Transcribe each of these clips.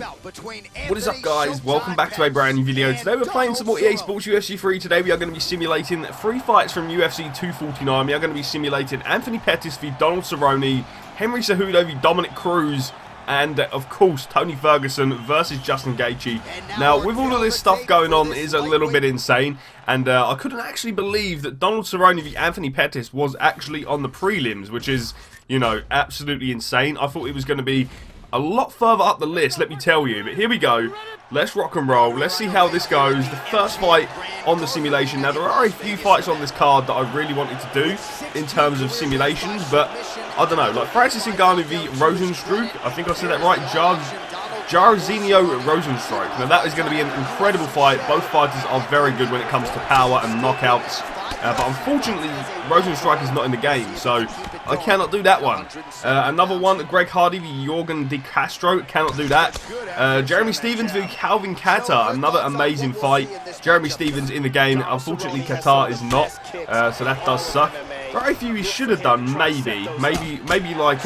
What is up, guys? Welcome back to a brand new video. Today we're playing some more EA Sports UFC 3. Today we are going to be simulating 3 fights from UFC 249. We are going to be simulating Anthony Pettis v Donald Cerrone, Henry Cejudo v Dominic Cruz, and of course Tony Ferguson versus Justin Gaethje. Now, with all of this stuff going on, it is a little bit insane, and I couldn't actually believe that Donald Cerrone v Anthony Pettis was actually on the prelims, which is, you know, absolutely insane. I thought it was going to be a lot further up the list, let me tell you. But here we go. Let's rock and roll. Let's see how this goes. The first fight on the simulation. Now, there are a few fights on this card that I really wanted to do in terms of simulations, but I don't know. Like Francis Ngannou v Rosenstruck. I think I said that right. Jairzinho Rosenstruck. Now, that is going to be an incredible fight. Both fighters are very good when it comes to power and knockouts. But unfortunately, Rosenstruck is not in the game, so I cannot do that one. Another one, Greg Hardy v Jorgen De Castro. Cannot do that. Jeremy Stephens v Calvin Kattar. Another amazing fight. Jeremy Stephens in the game. Unfortunately, Kattar is not, so that does suck. Very few he should have done, maybe like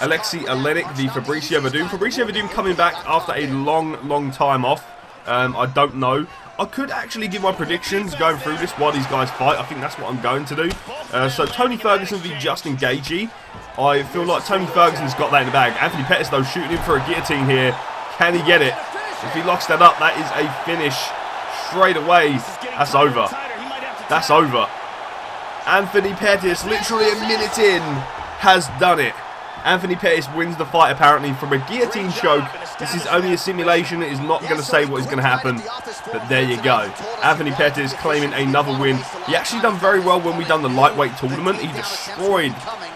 Alexei Olenek v Fabricio Verdum. Fabricio Verdum coming back after a long time off. I don't know. I could actually give my predictions going through this while these guys fight. I think that's what I'm going to do. So Tony Ferguson v Justin Gaethje. I feel like Tony Ferguson's got that in the bag. Anthony Pettis, though, shooting him for a guillotine here. Can he get it? If he locks that up, that is a finish straight away. That's over. That's over. Anthony Pettis, literally a minute in, has done it. Anthony Pettis wins the fight, apparently, from a guillotine choke. This is only a simulation. It is not going to say what is going to happen. But there you go. Anthony Pettis claiming another win. He actually done very well when we done the lightweight tournament. He destroyed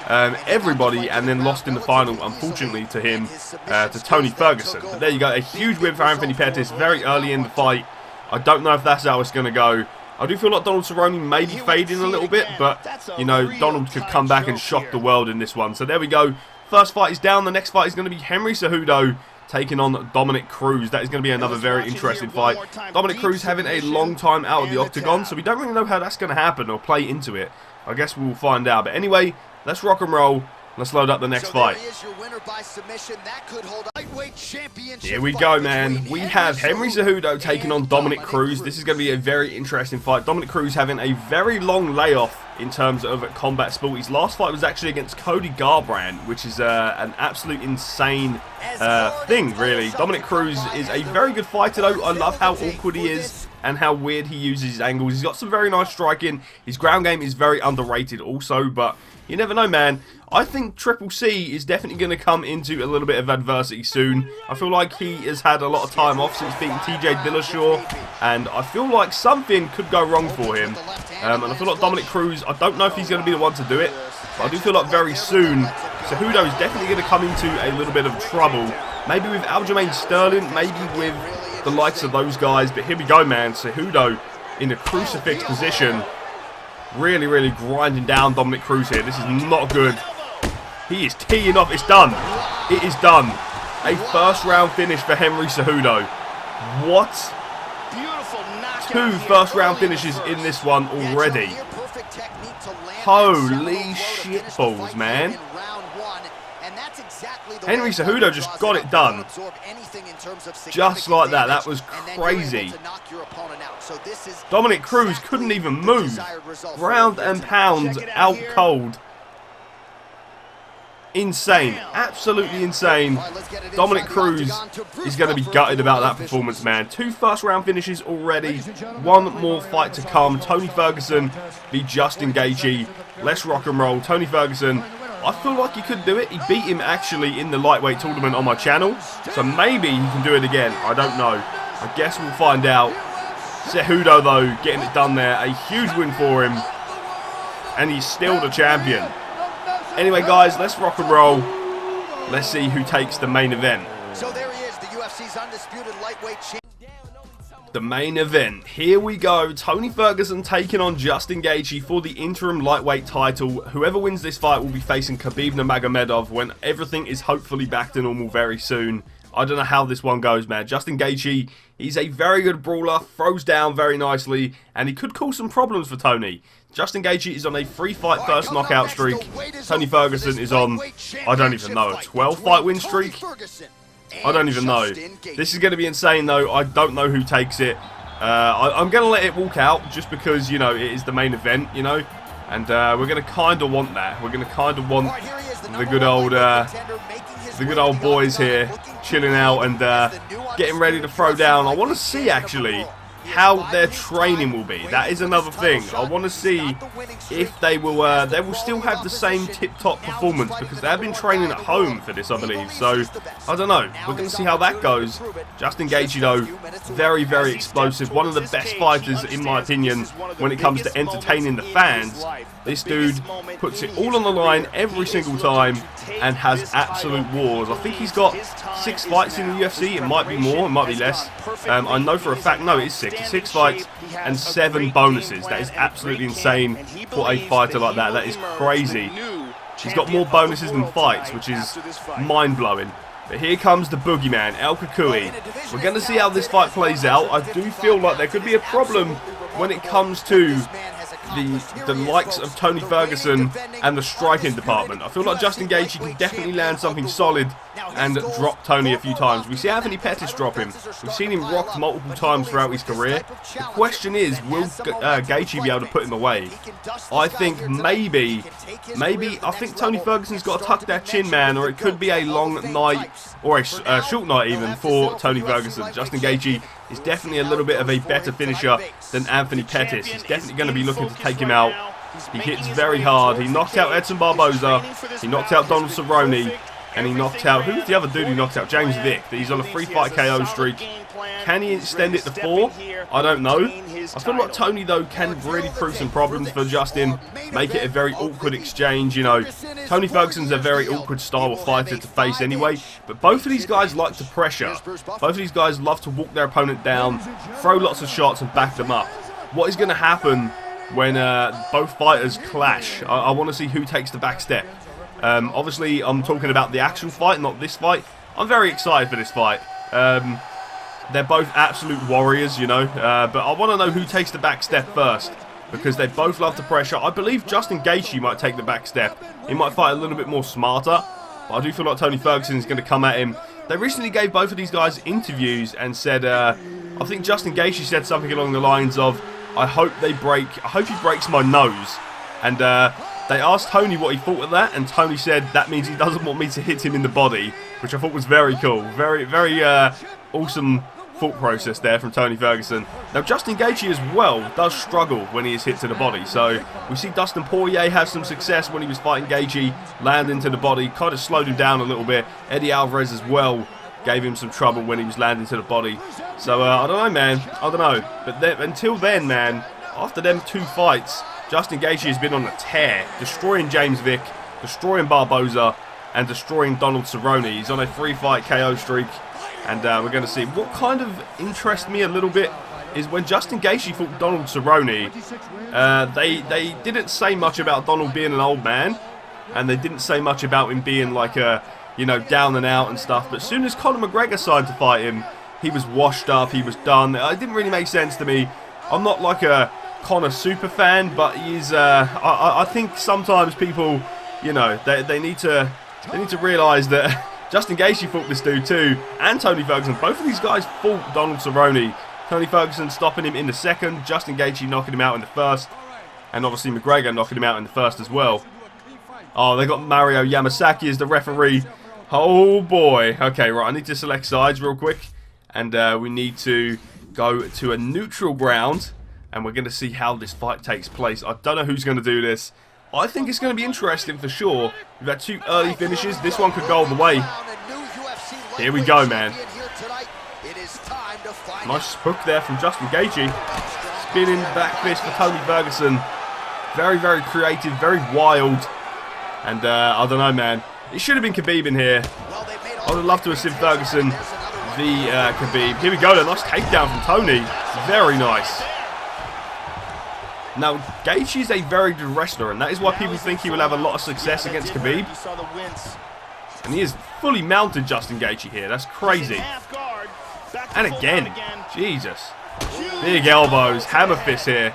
everybody and then lost in the final, unfortunately, to him, to Tony Ferguson. But there you go. A huge win for Anthony Pettis very early in the fight. I don't know if that's how it's going to go. I do feel like Donald Cerrone may be fading a little bit, but, you know, Donald could come back and shock the world in this one. So there we go. First fight is down. The next fight is going to be Henry Cejudo taking on Dominic Cruz. That is going to be another very interesting fight. Dominic Cruz having a long time out of the octagon, so we don't really know how that's going to happen or play into it. I guess we'll find out. But anyway, let's rock and roll. Let's load up the next fight. Here we go, man. We have Henry Cejudo taking on Dominic Cruz. This is going to be a very interesting fight. Dominic Cruz having a very long layoff in terms of combat sport. His last fight was actually against Cody Garbrandt, which is an absolute insane thing, really. Dominic Cruz is a very good fighter, though. I love how awkward he is and how weird he uses his angles. He's got some very nice striking. His ground game is very underrated also, but you never know, man. I think Triple C is definitely going to come into a little bit of adversity soon. I feel like he has had a lot of time off since beating TJ Dillashaw, and I feel like something could go wrong for him. And I feel like Dominic Cruz, I don't know if he's going to be the one to do it, but I do feel like very soon, Cejudo is definitely going to come into a little bit of trouble. Maybe with Aljamain Sterling, maybe with the likes of those guys, but here we go, man. Cejudo in the crucifix position. Really grinding down Dominic Cruz here. This is not good. He is teeing off. It's done. It is done. A first round finish for Henry Cejudo. What? 2 first round finishes in this one already. Holy shitballs, man. Henry Cejudo just got it done. Just like that. That was crazy. Dominic Cruz couldn't even move. Ground and pound out cold. Insane. Absolutely insane. Dominic Cruz is going to be gutted about that performance, man. 2 first round finishes already. 1 more fight to come. Tony Ferguson v Justin Gaethje. Let's rock and roll. Tony Ferguson, I feel like he could do it. He beat him actually in the lightweight tournament on my channel. So maybe he can do it again. I don't know. I guess we'll find out. Cejudo, though, getting it done there. A huge win for him. And he's still the champion. Anyway, guys, let's rock and roll. Let's see who takes the main event. So there he is, the UFC's undisputed lightweight champion. The main event. Here we go. Tony Ferguson taking on Justin Gaethje for the interim lightweight title. Whoever wins this fight will be facing Khabib Nurmagomedov when everything is hopefully back to normal very soon. I don't know how this one goes, man. Justin Gaethje, he's a very good brawler, throws down very nicely, and he could cause some problems for Tony. Justin Gaethje is on a 3-fight first knockout streak. Tony Ferguson is on, I don't even know, a 12-fight win streak? I don't even know. This is going to be insane, though. I don't know who takes it. I'm going to let it walk out just because, you know, it is the main event, you know. And we're going to kind of want that. We're going to kind of want the good old boys here chilling out and getting ready to throw down. I want to see, actually, how their training will be. That is another thing. I want to see if they will still have the same tip-top performance, because they have been training at home for this, I believe. So I don't know. We're going to see how that goes. Justin Gaethje, though, very, very explosive. One of the best fighters, in my opinion, when it comes to entertaining the fans. This dude puts it all on the line every single time and has absolute wars. I think he's got 6 fights in the UFC. It might be more, it might be less. I know for a fact, no, it is 6. 6 fights and 7 bonuses. That is absolutely insane for a fighter like that. That is crazy. He's got more bonuses than fights, which is mind-blowing. But here comes the boogeyman, El Cucuy. We're going to see how this fight plays out. I do feel like there could be a problem when it comes to the likes of Tony Ferguson and the striking department. I feel like Justin Gaethje can definitely land something solid and drop Tony a few times. We see Anthony Pettis drop him. We've seen him rocked multiple times throughout his career. The question is, will Gaethje be able to put him away? I think maybe, I think Tony Ferguson's got to tuck that chin, man, or it could be a long night, or a short night even, for Tony Ferguson. Justin Gaethje is definitely a little bit of a better finisher than Anthony Pettis. He's definitely going to be looking to take him out. He hits very hard. He knocked out Edson Barboza. He knocked out Donald Cerrone. And he knocked out, who's the other dude he knocked out? James Vick. He's on a 3-fight KO streak. Can he extend it to 4? I don't know. I feel like Tony, though, can really prove some problems for Justin. Make it a very awkward exchange, you know. Tony Ferguson's a very awkward style of fighter to face anyway. But both of these guys like to pressure. Both of these guys love to walk their opponent down, throw lots of shots and back them up. What is going to happen when both fighters clash? I want to see who takes the back step. Obviously, I'm talking about the actual fight, not this fight. I'm very excited for this fight. They're both absolute warriors, you know. But I want to know who takes the back step first, because they both love to pressure. I believe Justin Gaethje might take the back step. He might fight a little bit more smarter. But I do feel like Tony Ferguson is going to come at him. They recently gave both of these guys interviews and said, I think Justin Gaethje said something along the lines of, I hope he breaks my nose. And they asked Tony what he thought of that, and Tony said that means he doesn't want me to hit him in the body, which I thought was very cool. Very, very awesome thought process there from Tony Ferguson. Now, Justin Gaethje as well does struggle when he is hit to the body. So we see Dustin Poirier have some success when he was fighting Gaethje, land into the body, kind of slowed him down a little bit. Eddie Alvarez as well gave him some trouble when he was landing to the body. So I don't know, man. I don't know. But until then, man, after them 2 fights, Justin Gaethje has been on a tear, destroying James Vick, destroying Barboza, and destroying Donald Cerrone. He's on a 3-fight KO streak, and we're going to see. What kind of interests me a little bit is when Justin Gaethje fought Donald Cerrone, they didn't say much about Donald being an old man, and they didn't say much about him being like a, you know, down and out and stuff. But as soon as Conor McGregor decided to fight him, he was washed up, he was done. It didn't really make sense to me. I'm not like a Conor super fan, but he's I think sometimes people, you know, they need to realise that Justin Gaethje fought this dude too, and Tony Ferguson. Both of these guys fought Donald Cerrone. Tony Ferguson stopping him in the second, Justin Gaethje knocking him out in the first, and obviously McGregor knocking him out in the first as well. Oh, they got Mario Yamasaki as the referee. Oh boy. Okay, right, I need to select sides real quick, and we need to go to a neutral ground. And we're going to see how this fight takes place. I don't know who's going to do this. I think it's going to be interesting for sure. We've had 2 early finishes. This one could go all the way. Here we go, man. Nice hook there from Justin Gaethje. Spinning back fist for Tony Ferguson. Very, very creative, very wild. And I don't know, man. It should have been Khabib in here. I would have loved to have seen Ferguson v Khabib. Here we go, a nice takedown from Tony. Very nice. Now, Gaethje is a very good wrestler, and that is why people think he will have a lot of success against Khabib. And he is fully mounted Justin Gaethje here. That's crazy. And again. Jesus. Big elbows. Hammer fist here.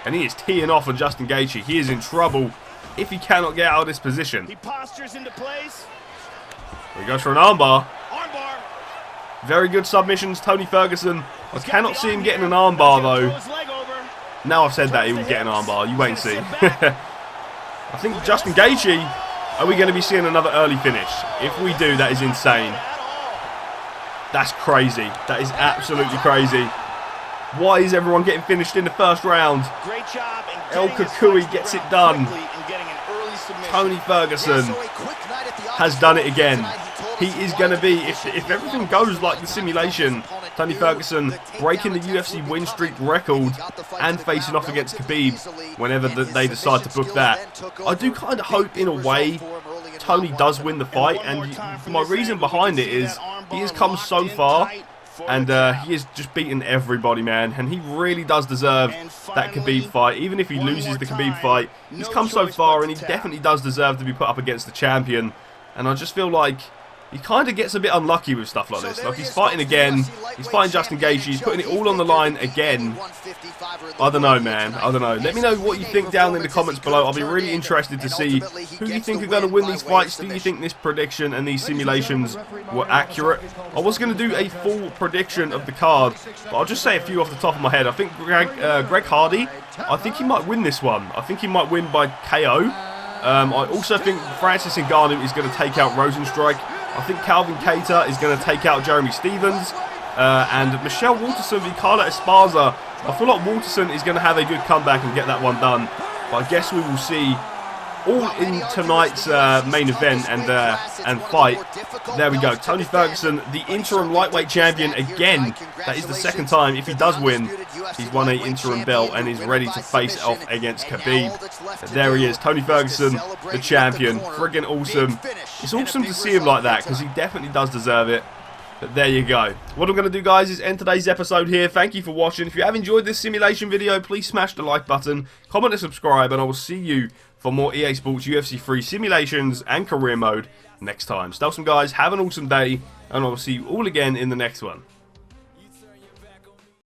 And he is teeing off on Justin Gaethje. He is in trouble if he cannot get out of this position. He postures into place. He goes for an armbar. Very good submissions, Tony Ferguson. I cannot see him getting an armbar though. Now I've said that, he will get an armbar. You wait and see. I think Justin Gaethje, are we going to be seeing another early finish? If we do, that is insane. That's crazy. That is absolutely crazy. Why is everyone getting finished in the first round? El Kukui gets it done. Tony Ferguson has done it again. He is going to be, if everything goes like the simulation, Tony Ferguson breaking the UFC win streak record and facing off against Khabib whenever they decide to book that. I do kind of hope, in a way, Tony does win the fight, and my reason behind it is he has come so far, and he has just beaten everybody, man, and he really does deserve that Khabib fight. Even if he loses the Khabib fight, he's come so far, and he definitely does deserve to be put up against the champion. And I just feel like he kind of gets a bit unlucky with stuff like this. Like, he's fighting again, he's fighting Justin Gaethje, he's putting it all on the line again. I don't know, man, I don't know. Let me know what you think down in the comments below. I'll be really interested to see who you think are going to win these fights. Do you think this prediction and these simulations were accurate? I was going to do a full prediction of the card, but I'll just say a few off the top of my head. I think Greg Hardy, I think he might win this one. I think he might win by KO. I also think Francis Ngannou is going to take out Rosenstrike. I think Calvin Kattar is going to take out Jeremy Stephens. And Michelle Waterson v Carla Esparza. I feel like Waterson is going to have a good comeback and get that one done. But I guess we will see all in tonight's main event and fight. There we go. Tony Ferguson, the interim lightweight champion again. That is the second time. If he does win, he's won an interim belt and is ready to face off against Khabib. There he is, Tony Ferguson, the champion. Friggin' awesome. It's awesome to see him like that because he definitely does deserve it. But there you go. What I'm going to do, guys, is end today's episode here. Thank you for watching. If you have enjoyed this simulation video, please smash the like button, comment and subscribe, and I will see you for more EA Sports UFC 3 simulations and career mode next time. Stay awesome, guys. Have an awesome day, and I will see you all again in the next one.